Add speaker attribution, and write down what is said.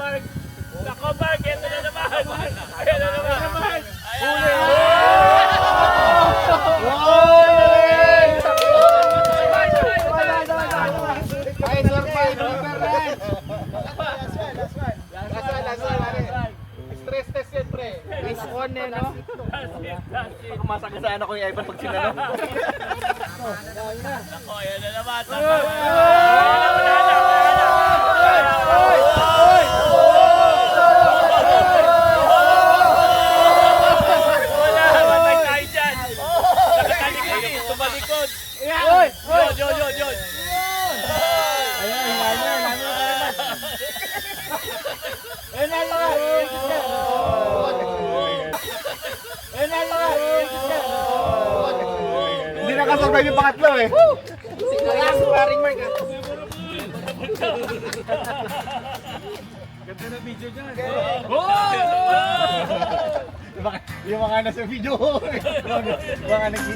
Speaker 1: Mark. Nako, Mark. Ito na naman. Ayan na naman.
Speaker 2: Stress test yan, pre.
Speaker 3: Last one eh, no?
Speaker 2: Masagasaan ako yung Ivan pag sinanong.
Speaker 1: Nako, ayan na naman. Wala, matay tayo dyan. Nakatalikod, tumalikod. Yun.
Speaker 2: Hindi nakasurvive yung pangatlo eh.
Speaker 3: Ganda na video dyan.
Speaker 2: Yung mga nasa video. Mga nag